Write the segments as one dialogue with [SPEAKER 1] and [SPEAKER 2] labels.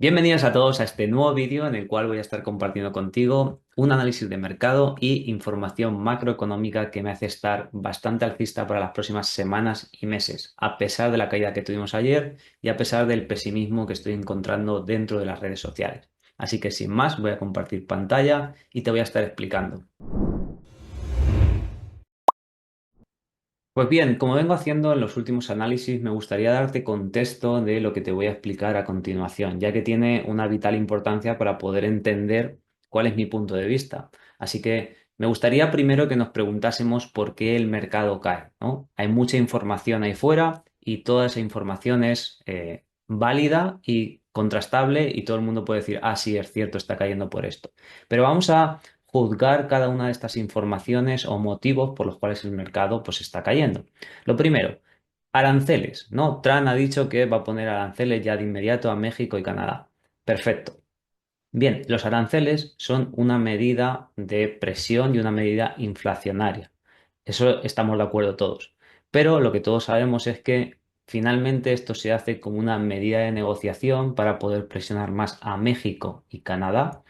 [SPEAKER 1] Bienvenidos a todos a este nuevo vídeo en el cual voy a estar compartiendo contigo un análisis de mercado y información macroeconómica que me hace estar bastante alcista para las próximas semanas y meses, a pesar de la caída que tuvimos ayer y a pesar del pesimismo que estoy encontrando dentro de las redes sociales. Así que sin más, voy a compartir pantalla y te voy a estar explicando. Pues bien, como vengo haciendo en los últimos análisis, me gustaría darte contexto de lo que te voy a explicar a continuación, ya que tiene una vital importancia para poder entender cuál es mi punto de vista. Así que me gustaría primero que nos preguntásemos por qué el mercado cae, ¿no? Hay mucha información ahí fuera y toda esa información es válida y contrastable y todo el mundo puede decir, ah, sí, es cierto, está cayendo por esto. Pero vamos a juzgar cada una de estas informaciones o motivos por los cuales el mercado pues está cayendo. Lo primero, aranceles, ¿no? Trump ha dicho que va a poner aranceles ya de inmediato a México y Canadá. Perfecto. Bien, los aranceles son una medida de presión y una medida inflacionaria. Eso estamos de acuerdo todos. Pero lo que todos sabemos es que finalmente esto se hace como una medida de negociación para poder presionar más a México y Canadá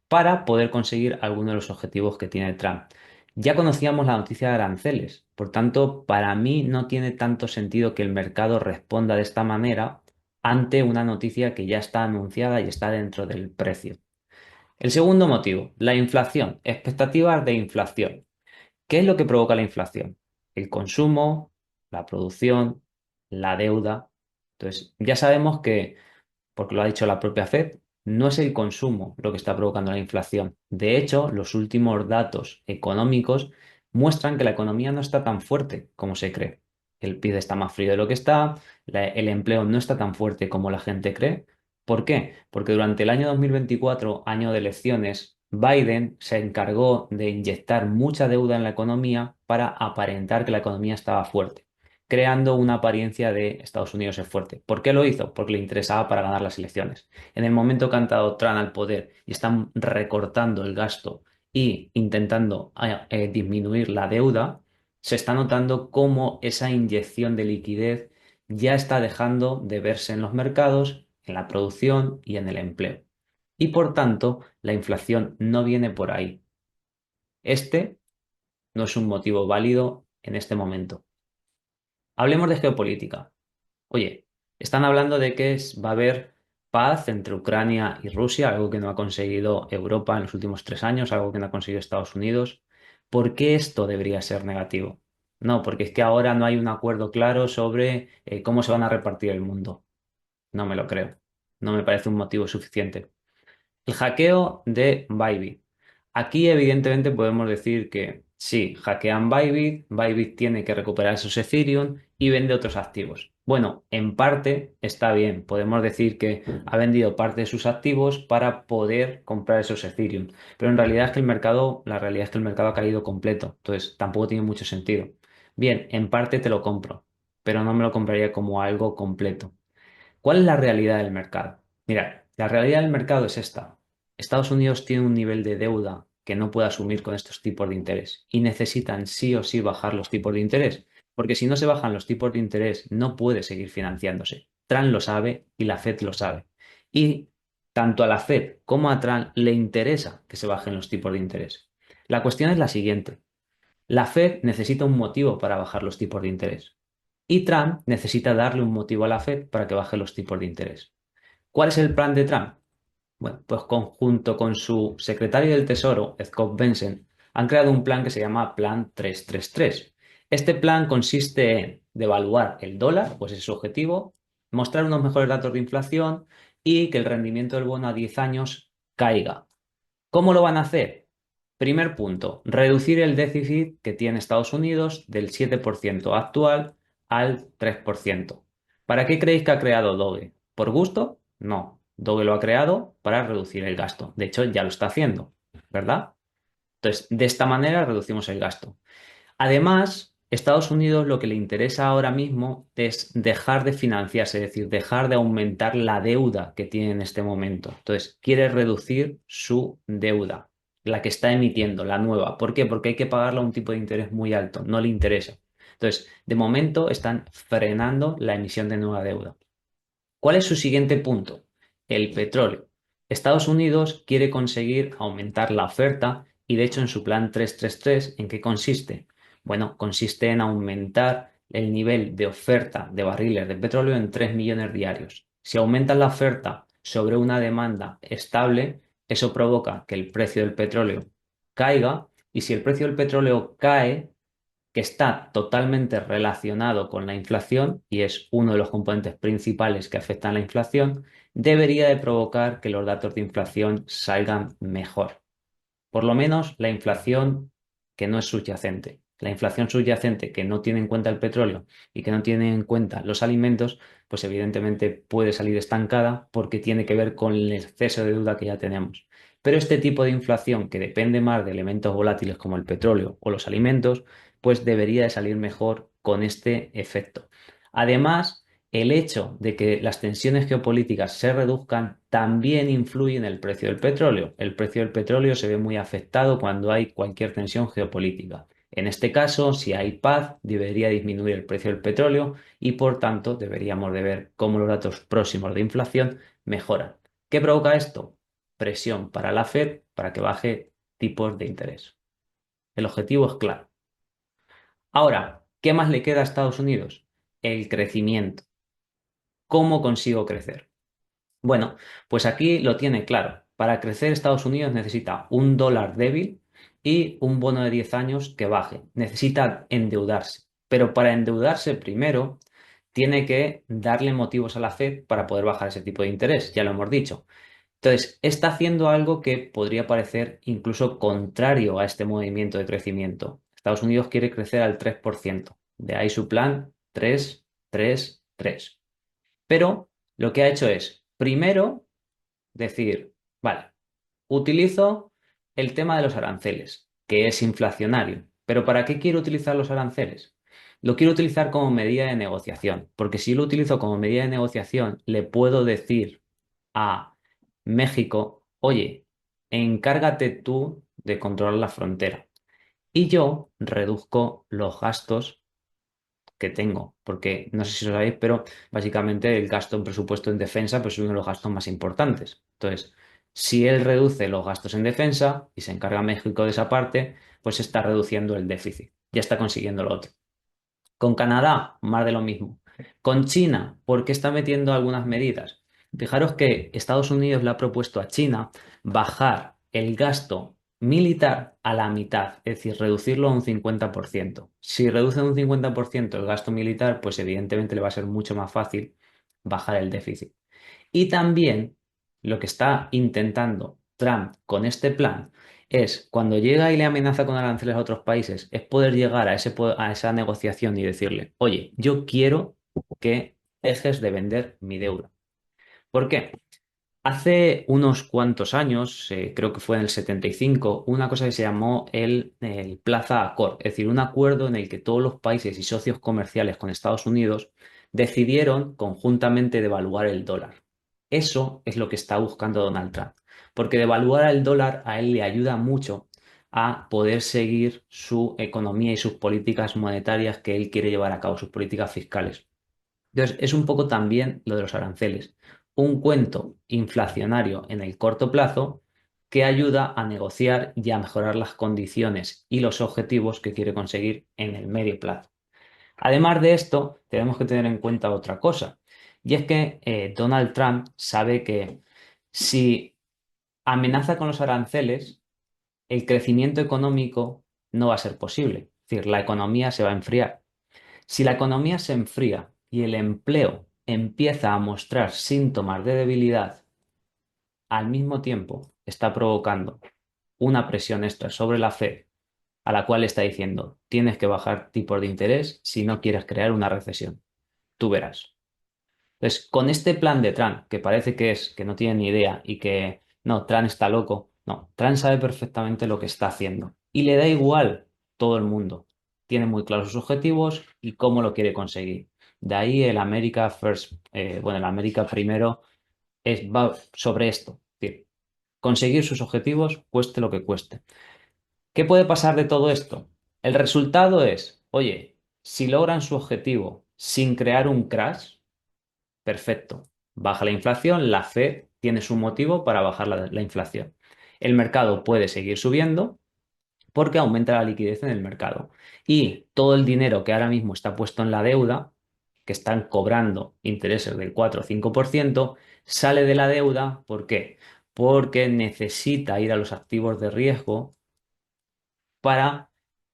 [SPEAKER 1] para poder conseguir algunos de los objetivos que tiene Trump. Ya conocíamos la noticia de aranceles, por tanto, para mí no tiene tanto sentido que el mercado responda de esta manera ante una noticia que ya está anunciada y está dentro del precio. El segundo motivo, la inflación, expectativas de inflación. ¿Qué es lo que provoca la inflación? El consumo, la producción, la deuda. Entonces, ya sabemos que porque lo ha dicho la propia Fed, no es el consumo lo que está provocando la inflación. De hecho, los últimos datos económicos muestran que la economía no está tan fuerte como se cree. El PIB está más frío de lo que está, el empleo no está tan fuerte como la gente cree. ¿Por qué? Porque durante el año 2024, año de elecciones, Biden se encargó de inyectar mucha deuda en la economía para aparentar que la economía estaba fuerte, creando una apariencia de Estados Unidos es fuerte. ¿Por qué lo hizo? Porque le interesaba para ganar las elecciones. En el momento que han entrado Trump al poder y están recortando el gasto y intentando disminuir la deuda, se está notando cómo esa inyección de liquidez ya está dejando de verse en los mercados, en la producción y en el empleo. Y por tanto, la inflación no viene por ahí. Este no es un motivo válido en este momento. Hablemos de geopolítica. Oye, están hablando de que va a haber paz entre Ucrania y Rusia, algo que no ha conseguido Europa en los últimos 3 años, algo que no ha conseguido Estados Unidos. ¿Por qué esto debería ser negativo? No, porque es que ahora no hay un acuerdo claro sobre cómo se van a repartir el mundo. No me lo creo. No me parece un motivo suficiente. El hackeo de Bybit. Aquí evidentemente podemos decir que sí, hackean Bybit, Bybit tiene que recuperar esos Ethereum y vende otros activos. Bueno, en parte está bien, podemos decir que ha vendido parte de sus activos para poder comprar esos Ethereum, pero en realidad es que la realidad es que el mercado ha caído completo, entonces tampoco tiene mucho sentido. Bien, en parte te lo compro, pero no me lo compraría como algo completo. ¿Cuál es la realidad del mercado? Mira, la realidad del mercado es esta. Estados Unidos tiene un nivel de deuda que no puede asumir con estos tipos de interés y necesitan sí o sí bajar los tipos de interés, porque si no se bajan los tipos de interés no puede seguir financiándose. Trump lo sabe y la Fed lo sabe. Y tanto a la Fed como a Trump le interesa que se bajen los tipos de interés. La cuestión es la siguiente. La Fed necesita un motivo para bajar los tipos de interés. Y Trump necesita darle un motivo a la Fed para que baje los tipos de interés. ¿Cuál es el plan de Trump? Bueno, pues conjunto con su secretario del Tesoro, Scott Bessent, han creado un plan que se llama Plan 333. Este plan consiste en devaluar el dólar, pues ese es su objetivo, mostrar unos mejores datos de inflación y que el rendimiento del bono a 10 años caiga. ¿Cómo lo van a hacer? Primer punto, reducir el déficit que tiene Estados Unidos del 7% actual al 3%. ¿Para qué creéis que ha creado Doge? ¿Por gusto? No. Doge lo ha creado para reducir el gasto. De hecho, ya lo está haciendo, ¿verdad? Entonces, de esta manera reducimos el gasto. Además, Estados Unidos lo que le interesa ahora mismo es dejar de financiarse, es decir, dejar de aumentar la deuda que tiene en este momento. Entonces, quiere reducir su deuda, la que está emitiendo, la nueva. ¿Por qué? Porque hay que pagarla a un tipo de interés muy alto, no le interesa. Entonces, de momento están frenando la emisión de nueva deuda. ¿Cuál es su siguiente punto? el petróleo. Estados Unidos quiere conseguir aumentar la oferta y de hecho en su plan 333, ¿en qué consiste? Bueno, consiste en aumentar el nivel de oferta de barriles de petróleo en 3 millones diarios. Si aumentan la oferta sobre una demanda estable, eso provoca que el precio del petróleo caiga y si el precio del petróleo cae, que está totalmente relacionado con la inflación y es uno de los componentes principales que afectan a la inflación, debería de provocar que los datos de inflación salgan mejor. Por lo menos la inflación que no es subyacente. La inflación subyacente que no tiene en cuenta el petróleo y que no tiene en cuenta los alimentos, pues evidentemente puede salir estancada porque tiene que ver con el exceso de deuda que ya tenemos. Pero este tipo de inflación que depende más de elementos volátiles como el petróleo o los alimentos, pues debería de salir mejor con este efecto. Además, el hecho de que las tensiones geopolíticas se reduzcan también influye en el precio del petróleo. El precio del petróleo se ve muy afectado cuando hay cualquier tensión geopolítica. En este caso, si hay paz, debería disminuir el precio del petróleo y por tanto deberíamos de ver cómo los datos próximos de inflación mejoran. ¿Qué provoca esto? Presión para la Fed para que baje tipos de interés. El objetivo es claro. Ahora, ¿qué más le queda a Estados Unidos? El crecimiento. ¿Cómo consigo crecer? Bueno, pues aquí lo tiene claro. Para crecer Estados Unidos necesita un dólar débil y un bono de 10 años que baje. Necesita endeudarse. Pero para endeudarse primero tiene que darle motivos a la Fed para poder bajar ese tipo de interés, ya lo hemos dicho. Entonces, está haciendo algo que podría parecer incluso contrario a este movimiento de crecimiento. Estados Unidos quiere crecer al 3%. De ahí su plan 3, 3, 3. Pero lo que ha hecho es, primero, decir, vale, utilizo el tema de los aranceles, que es inflacionario. Pero ¿para qué quiero utilizar los aranceles? Lo quiero utilizar como medida de negociación, porque si lo utilizo como medida de negociación, le puedo decir a México, oye, encárgate tú de controlar la frontera. Y yo reduzco los gastos que tengo, porque no sé si lo sabéis, pero básicamente el gasto en presupuesto en defensa pues, es uno de los gastos más importantes. Entonces, si él reduce los gastos en defensa y se encarga México de esa parte, pues está reduciendo el déficit, ya está consiguiendo lo otro. Con Canadá, más de lo mismo. Con China, ¿por qué está metiendo algunas medidas? Fijaros que Estados Unidos le ha propuesto a China bajar el gasto militar a la mitad, es decir, reducirlo a un 50%. Si reduce un 50% el gasto militar, pues evidentemente le va a ser mucho más fácil bajar el déficit. Y también lo que está intentando Trump con este plan es, cuando llega y le amenaza con aranceles a otros países, es poder llegar a a esa negociación y decirle, oye, yo quiero que dejes de vender mi deuda. ¿Por qué? Hace unos cuantos años, creo que fue en el 75, una cosa que se llamó el Plaza Accord, es decir, un acuerdo en el que todos los países y socios comerciales con Estados Unidos decidieron conjuntamente devaluar el dólar. Eso es lo que está buscando Donald Trump, porque devaluar el dólar a él le ayuda mucho a poder seguir su economía y sus políticas monetarias que él quiere llevar a cabo, sus políticas fiscales. Entonces, es un poco también lo de los aranceles. Un cuento inflacionario en el corto plazo que ayuda a negociar y a mejorar las condiciones y los objetivos que quiere conseguir en el medio plazo. Además de esto, tenemos que tener en cuenta otra cosa, y es que Donald Trump sabe que si amenaza con los aranceles, el crecimiento económico no va a ser posible. Es decir, la economía se va a enfriar. Si la economía se enfría y el empleo empieza a mostrar síntomas de debilidad, al mismo tiempo está provocando una presión extra sobre la Fed, a la cual está diciendo, tienes que bajar tipos de interés si no quieres crear una recesión. Tú verás. Entonces, con este plan de Trump, que parece que es que no tiene ni idea y que no, Trump está loco, no, Trump sabe perfectamente lo que está haciendo y le da igual todo el mundo. Tiene muy claros sus objetivos y cómo lo quiere conseguir. De ahí el America First, bueno, el América primero va sobre esto, es decir, conseguir sus objetivos cueste lo que cueste. ¿Qué puede pasar de todo esto? El resultado es, oye, si logran su objetivo sin crear un crash, perfecto. Baja la inflación, la Fed tiene su motivo para bajar la inflación. El mercado puede seguir subiendo porque aumenta la liquidez en el mercado. Y todo el dinero que ahora mismo está puesto en la deuda, que están cobrando intereses del 4 o 5%, sale de la deuda. ¿Por qué? Porque necesita ir a los activos de riesgo para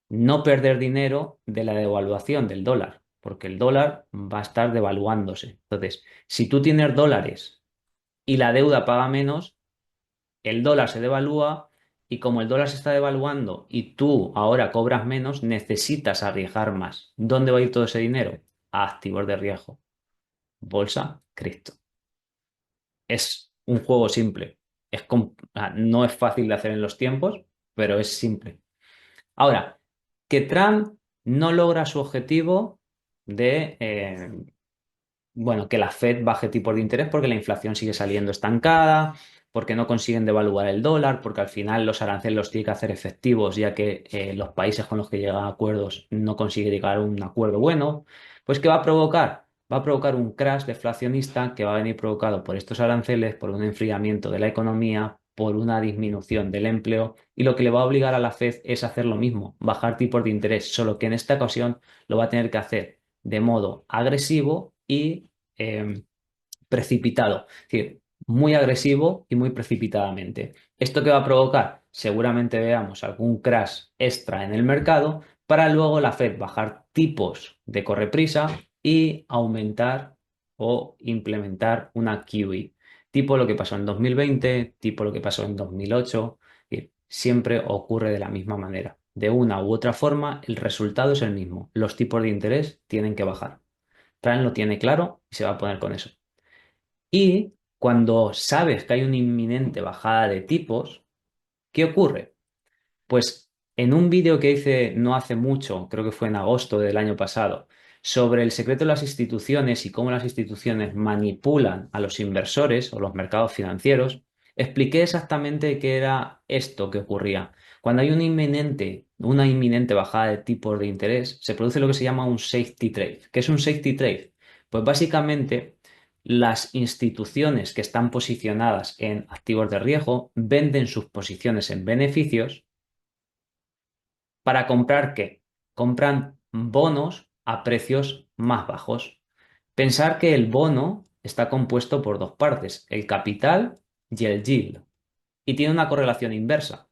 [SPEAKER 1] no perder dinero de la devaluación del dólar, porque el dólar va a estar devaluándose. Entonces, si tú tienes dólares y la deuda paga menos, el dólar se devalúa y como el dólar se está devaluando y tú ahora cobras menos, necesitas arriesgar más. ¿Dónde va a ir todo ese dinero? A activos de riesgo. Bolsa, cripto. Es un juego simple. No es fácil de hacer en los tiempos, pero es simple. Ahora, que Trump no logra su objetivo de bueno, que la Fed baje tipos de interés porque la inflación sigue saliendo estancada, porque no consiguen devaluar el dólar, porque al final los aranceles los tiene que hacer efectivos, ya que los países con los que llegan a acuerdos no consiguen llegar a un acuerdo bueno. Pues ¿qué va a provocar? Va a provocar un crash deflacionista que va a venir provocado por estos aranceles, por un enfriamiento de la economía, por una disminución del empleo, y lo que le va a obligar a la Fed es hacer lo mismo, bajar tipos de interés, solo que en esta ocasión lo va a tener que hacer de modo agresivo y eh, precipitado, es decir, muy agresivo y muy precipitadamente. ¿Esto qué va a provocar? Seguramente veamos algún crash extra en el mercado para luego la Fed bajar tipos de correprisa y aumentar o implementar una QE, tipo lo que pasó en 2020, tipo lo que pasó en 2008, y siempre ocurre de la misma manera. De una u otra forma, el resultado es el mismo. Los tipos de interés tienen que bajar. Trump lo tiene claro y se va a poner con eso. Y cuando sabes que hay una inminente bajada de tipos, ¿qué ocurre? Pues en un vídeo que hice no hace mucho, creo que fue en agosto del año pasado, sobre el secreto de las instituciones y cómo las instituciones manipulan a los inversores o los mercados financieros, expliqué exactamente qué era esto que ocurría. Cuando hay una inminente bajada de tipos de interés, se produce lo que se llama un safety trade. ¿Qué es un safety trade? Pues básicamente las instituciones que están posicionadas en activos de riesgo venden sus posiciones en beneficios ¿para comprar qué? Compran bonos a precios más bajos. Pensar que el bono está compuesto por dos partes, el capital y el yield, y tiene una correlación inversa.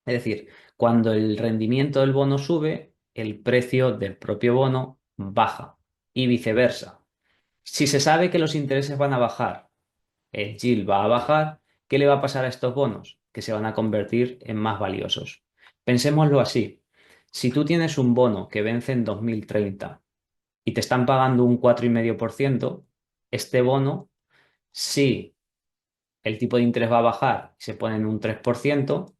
[SPEAKER 1] Es decir, cuando el rendimiento del bono sube, el precio del propio bono baja y viceversa. Si se sabe que los intereses van a bajar, el yield va a bajar, ¿qué le va a pasar a estos bonos? Que se van a convertir en más valiosos. Pensémoslo así. Si tú tienes un bono que vence en 2030 y te están pagando un 4,5%, este bono, si el tipo de interés va a bajar y se pone en un 3%,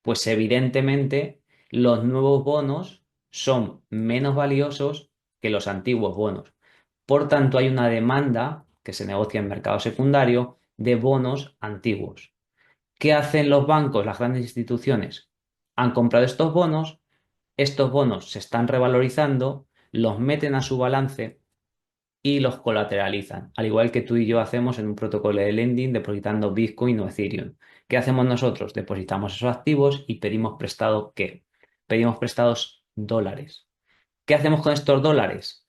[SPEAKER 1] pues evidentemente los nuevos bonos son menos valiosos que los antiguos bonos. Por tanto, hay una demanda que se negocia en mercado secundario de bonos antiguos. ¿Qué hacen los bancos, las grandes instituciones? Han comprado estos bonos se están revalorizando, los meten a su balance y los colateralizan, al igual que tú y yo hacemos en un protocolo de lending depositando Bitcoin o Ethereum. ¿Qué hacemos nosotros? Depositamos esos activos y pedimos prestado ¿qué? Pedimos prestados dólares. ¿Qué hacemos con estos dólares?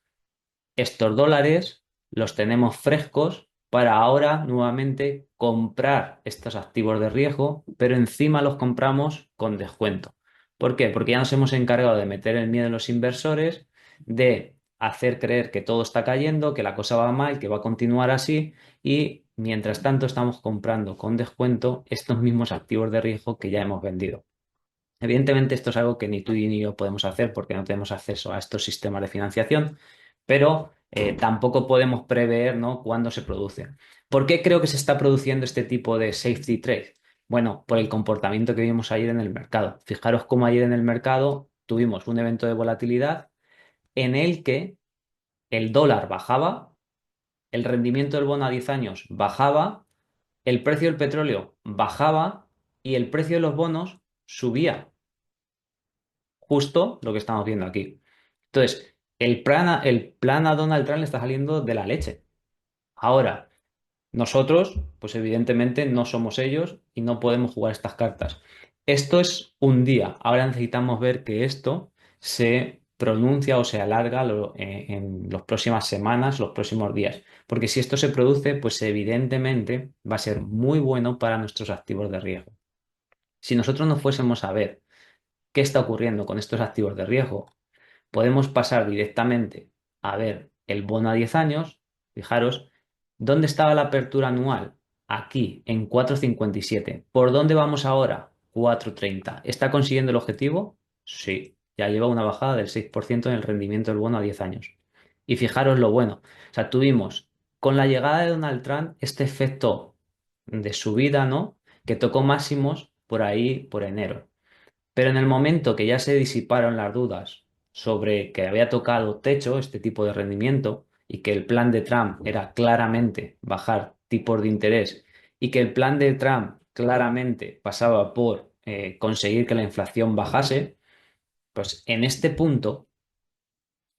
[SPEAKER 1] Estos dólares los tenemos frescos para ahora nuevamente comprar estos activos de riesgo, pero encima los compramos con descuento. ¿Por qué? Porque ya nos hemos encargado de meter el miedo en los inversores, de hacer creer que todo está cayendo, que la cosa va mal, que va a continuar así y mientras tanto estamos comprando con descuento estos mismos activos de riesgo que ya hemos vendido. Evidentemente, esto es algo que ni tú ni yo podemos hacer porque no tenemos acceso a estos sistemas de financiación, pero tampoco podemos prever, ¿no?, cuándo se produce. ¿Por qué creo que se está produciendo este tipo de safety trade? Bueno, por el comportamiento que vimos ayer en el mercado. Fijaros cómo ayer en el mercado tuvimos un evento de volatilidad en el que el dólar bajaba, el rendimiento del bono a 10 años bajaba, el precio del petróleo bajaba y el precio de los bonos subía. Justo lo que estamos viendo aquí. Entonces, el plan a Donald Trump le está saliendo de la leche. Ahora, Nosotros, pues evidentemente no somos ellos y no podemos jugar estas cartas. Esto es un día. Ahora necesitamos ver que esto se pronuncia o se alarga en las próximas semanas, los próximos días. Porque si esto se produce, pues evidentemente va a ser muy bueno para nuestros activos de riesgo. Si nosotros no fuésemos a ver qué está ocurriendo con estos activos de riesgo, podemos pasar directamente a ver el bono a 10 años. Fijaros, ¿dónde estaba la apertura anual? Aquí, en 4,57. ¿Por dónde vamos ahora? 4,30. ¿Está consiguiendo el objetivo? Sí, ya lleva una bajada del 6% en el rendimiento del bono a 10 años. Y fijaros lo bueno. O sea, tuvimos con la llegada de Donald Trump este efecto de subida, ¿no? Que tocó máximos por ahí, por enero. Pero en el momento que ya se disiparon las dudas sobre que había tocado techo este tipo de rendimiento y que el plan de Trump era claramente bajar tipos de interés y que el plan de Trump claramente pasaba por conseguir que la inflación bajase, pues en este punto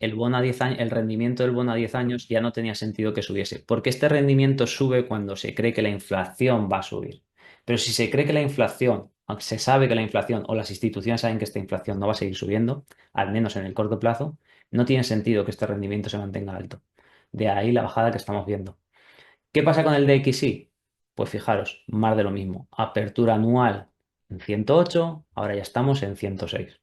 [SPEAKER 1] el bono a 10 años, el rendimiento del bono a 10 años ya no tenía sentido que subiese, porque este rendimiento sube cuando se cree que la inflación va a subir. Pero si se cree que la inflación, aunque se sabe que la inflación o las instituciones saben que esta inflación no va a seguir subiendo, al menos en el corto plazo, no tiene sentido que este rendimiento se mantenga alto. De ahí la bajada que estamos viendo. ¿Qué pasa con el DXY? Pues fijaros, más de lo mismo. Apertura anual en 108, ahora ya estamos en 106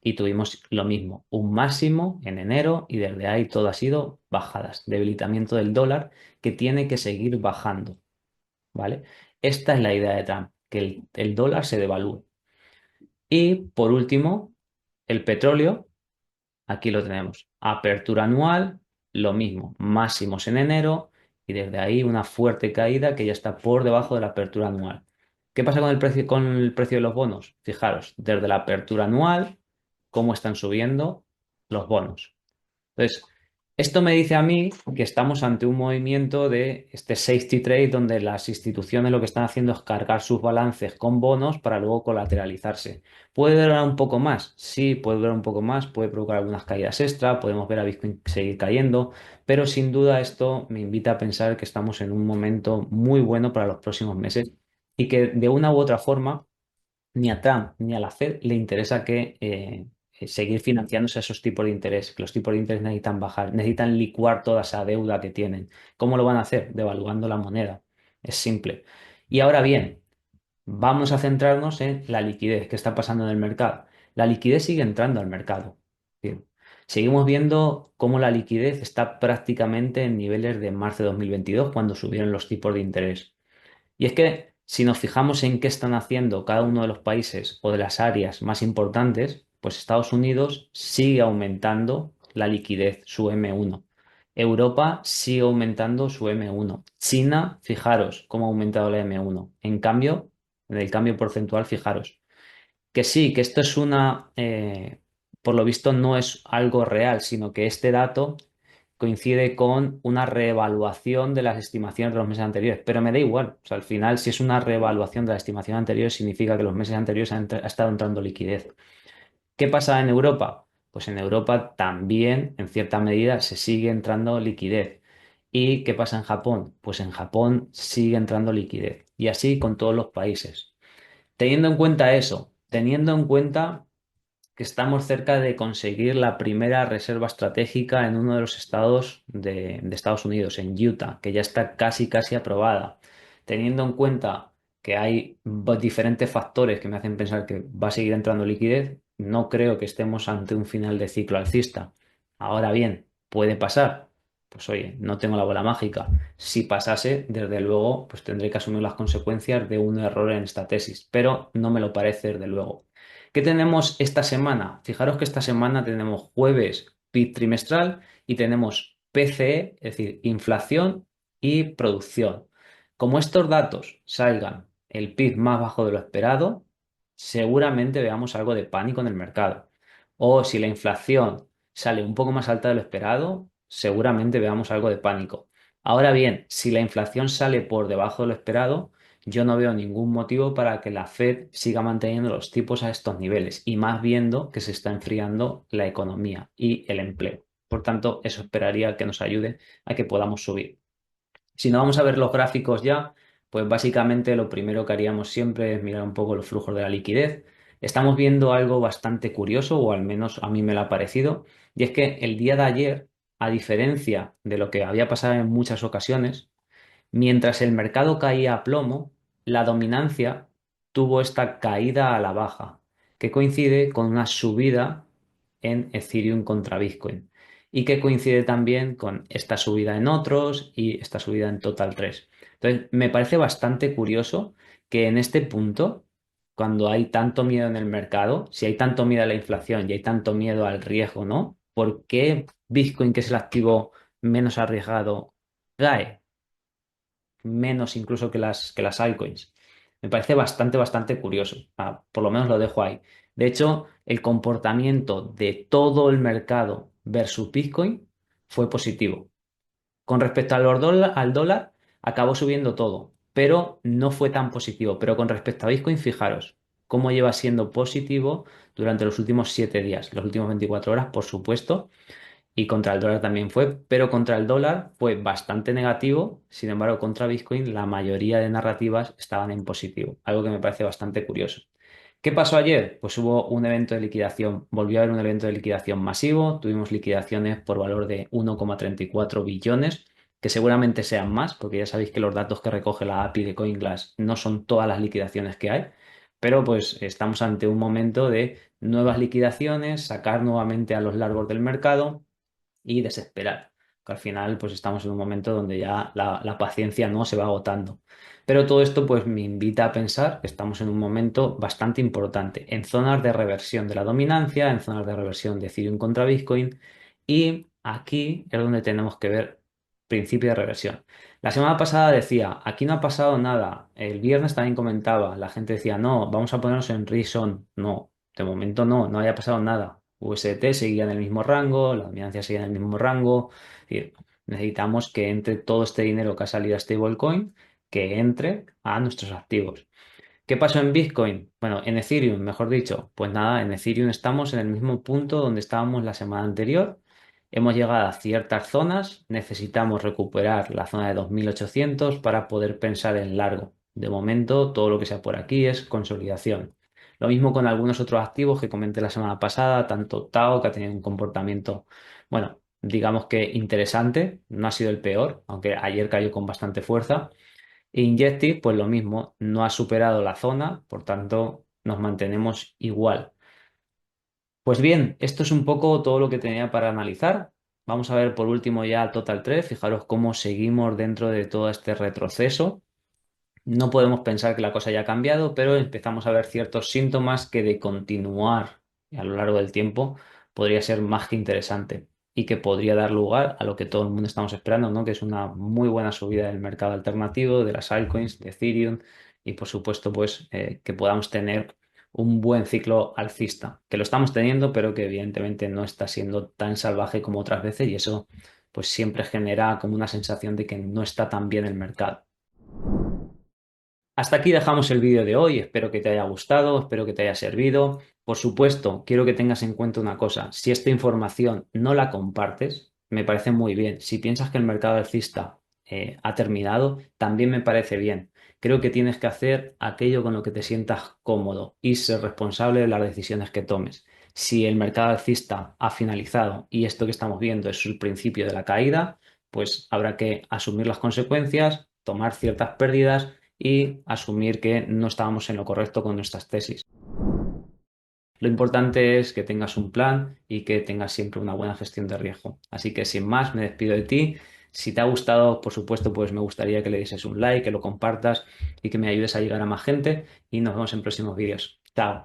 [SPEAKER 1] y tuvimos lo mismo, un máximo en enero y desde ahí todo ha sido bajadas, debilitamiento del dólar que tiene que seguir bajando, ¿vale? Esta es la idea de Trump, que el dólar se devalúe. Y por último, el petróleo, aquí lo tenemos, apertura anual, lo mismo, máximos en enero y desde ahí una fuerte caída que ya está por debajo de la apertura anual. ¿Qué pasa con el precio de los bonos? Fijaros, desde la apertura anual cómo están subiendo los bonos. Entonces, esto me dice a mí que estamos ante un movimiento de este safety trade donde las instituciones lo que están haciendo es cargar sus balances con bonos para luego colateralizarse. ¿Puede durar un poco más? Sí, puede durar un poco más, puede provocar algunas caídas extra, podemos ver a Bitcoin seguir cayendo, pero sin duda esto me invita a pensar que estamos en un momento muy bueno para los próximos meses y que de una u otra forma ni a Trump ni a la Fed le interesa que seguir financiándose a esos tipos de interés, que los tipos de interés necesitan bajar, necesitan licuar toda esa deuda que tienen. ¿Cómo lo van a hacer? Devaluando la moneda. Es simple. Y ahora bien, vamos a centrarnos en la liquidez que está pasando en el mercado. La liquidez sigue entrando al mercado. Bien. Seguimos viendo cómo la liquidez está prácticamente en niveles de marzo de 2022, cuando subieron los tipos de interés. Y es que si nos fijamos en qué están haciendo cada uno de los países o de las áreas más importantes, pues Estados Unidos sigue aumentando la liquidez, su M1. Europa sigue aumentando su M1. China, fijaros cómo ha aumentado la M1. En cambio, en el cambio porcentual, fijaros. Que sí, que esto es por lo visto no es algo real, sino que este dato coincide con una reevaluación de las estimaciones de los meses anteriores, pero me da igual, o sea, al final si es una reevaluación de la estimación anterior significa que los meses anteriores ha estado entrando liquidez. ¿Qué pasa en Europa? Pues en Europa también, en cierta medida, se sigue entrando liquidez. ¿Y qué pasa en Japón? Pues en Japón sigue entrando liquidez. Y así con todos los países. Teniendo en cuenta eso, teniendo en cuenta que estamos cerca de conseguir la primera reserva estratégica en uno de los estados de Estados Unidos, en Utah, que ya está casi, casi aprobada, teniendo en cuenta que hay diferentes factores que me hacen pensar que va a seguir entrando liquidez, no creo que estemos ante un final de ciclo alcista. Ahora bien, ¿puede pasar? Pues oye, no tengo la bola mágica. Si pasase, desde luego, pues tendré que asumir las consecuencias de un error en esta tesis, pero no me lo parece desde luego. ¿Qué tenemos esta semana? Fijaros que esta semana tenemos jueves PIB trimestral y tenemos PCE, es decir, inflación y producción. Como estos datos salgan el PIB más bajo de lo esperado, seguramente veamos algo de pánico en el mercado. O si la inflación sale un poco más alta de lo esperado, seguramente veamos algo de pánico. Ahora bien, si la inflación sale por debajo de lo esperado, yo no veo ningún motivo para que la Fed siga manteniendo los tipos a estos niveles y más viendo que se está enfriando la economía y el empleo. Por tanto, eso esperaría que nos ayude a que podamos subir. Si no vamos a ver los gráficos ya, pues básicamente lo primero que haríamos siempre es mirar un poco los flujos de la liquidez. Estamos viendo algo bastante curioso, o al menos a mí me lo ha parecido, y es que el día de ayer, a diferencia de lo que había pasado en muchas ocasiones, mientras el mercado caía a plomo, la dominancia tuvo esta caída a la baja, que coincide con una subida en Ethereum contra Bitcoin y que coincide también con esta subida en otros y esta subida en Total 3. Entonces, me parece bastante curioso que en este punto, cuando hay tanto miedo en el mercado, si hay tanto miedo a la inflación y hay tanto miedo al riesgo, ¿no? ¿Por qué Bitcoin, que es el activo menos arriesgado, cae menos incluso que las altcoins? Me parece bastante curioso. Por lo menos lo dejo ahí. De hecho, el comportamiento de todo el mercado versus Bitcoin fue positivo. Con respecto al dólar, acabó subiendo todo, pero no fue tan positivo. Pero con respecto a Bitcoin, fijaros cómo lleva siendo positivo durante los últimos 7 días, los últimos 24 horas, por supuesto, y contra el dólar también fue, pero contra el dólar fue bastante negativo. Sin embargo, contra Bitcoin la mayoría de narrativas estaban en positivo, algo que me parece bastante curioso. ¿Qué pasó ayer? Pues hubo un evento de liquidación, volvió a haber un evento de liquidación masivo, tuvimos liquidaciones por valor de 1,34 billones, que seguramente sean más, porque ya sabéis que los datos que recoge la API de CoinGlass no son todas las liquidaciones que hay, pero pues estamos ante un momento de nuevas liquidaciones, sacar nuevamente a los largos del mercado y desesperar. Que al final pues estamos en un momento donde ya la paciencia no se va agotando. Pero todo esto pues me invita a pensar que estamos en un momento bastante importante, en zonas de reversión de la dominancia, en zonas de reversión de Ethereum contra Bitcoin, y aquí es donde tenemos que ver principio de reversión. La semana pasada decía, aquí no ha pasado nada. El viernes también comentaba, la gente decía, no, vamos a ponernos en Reason. No, de momento no, no haya pasado nada. USDT seguía en el mismo rango, la dominancia seguía en el mismo rango. Es decir, necesitamos que entre todo este dinero que ha salido a stablecoin, que entre a nuestros activos. ¿Qué pasó en Bitcoin? Bueno, en Ethereum, mejor dicho. Pues nada, en Ethereum estamos en el mismo punto donde estábamos la semana anterior. Hemos llegado a ciertas zonas, necesitamos recuperar la zona de 2800 para poder pensar en largo. De momento, todo lo que sea por aquí es consolidación. Lo mismo con algunos otros activos que comenté la semana pasada, tanto Tao, que ha tenido un comportamiento, bueno, digamos que interesante, no ha sido el peor, aunque ayer cayó con bastante fuerza. Injective, pues lo mismo, no ha superado la zona, por tanto nos mantenemos igual. Pues bien, esto es un poco todo lo que tenía para analizar. Vamos a ver por último ya Total 3. Fijaros cómo seguimos dentro de todo este retroceso. No podemos pensar que la cosa haya cambiado, pero empezamos a ver ciertos síntomas que de continuar a lo largo del tiempo podría ser más que interesante y que podría dar lugar a lo que todo el mundo estamos esperando, ¿no? Que es una muy buena subida del mercado alternativo, de las altcoins, de Ethereum y por supuesto pues que podamos tener un buen ciclo alcista, que lo estamos teniendo, pero que evidentemente no está siendo tan salvaje como otras veces y eso pues siempre genera como una sensación de que no está tan bien el mercado. Hasta aquí dejamos el vídeo de hoy, espero que te haya gustado, espero que te haya servido. Por supuesto, quiero que tengas en cuenta una cosa, si esta información no la compartes, me parece muy bien. Si piensas que el mercado alcista ha terminado, también me parece bien. Creo que tienes que hacer aquello con lo que te sientas cómodo y ser responsable de las decisiones que tomes. Si el mercado alcista ha finalizado y esto que estamos viendo es el principio de la caída, pues habrá que asumir las consecuencias, tomar ciertas pérdidas y asumir que no estábamos en lo correcto con nuestras tesis. Lo importante es que tengas un plan y que tengas siempre una buena gestión de riesgo. Así que sin más, me despido de ti. Si te ha gustado, por supuesto, pues me gustaría que le dieses un like, que lo compartas y que me ayudes a llegar a más gente y nos vemos en próximos vídeos. Chao.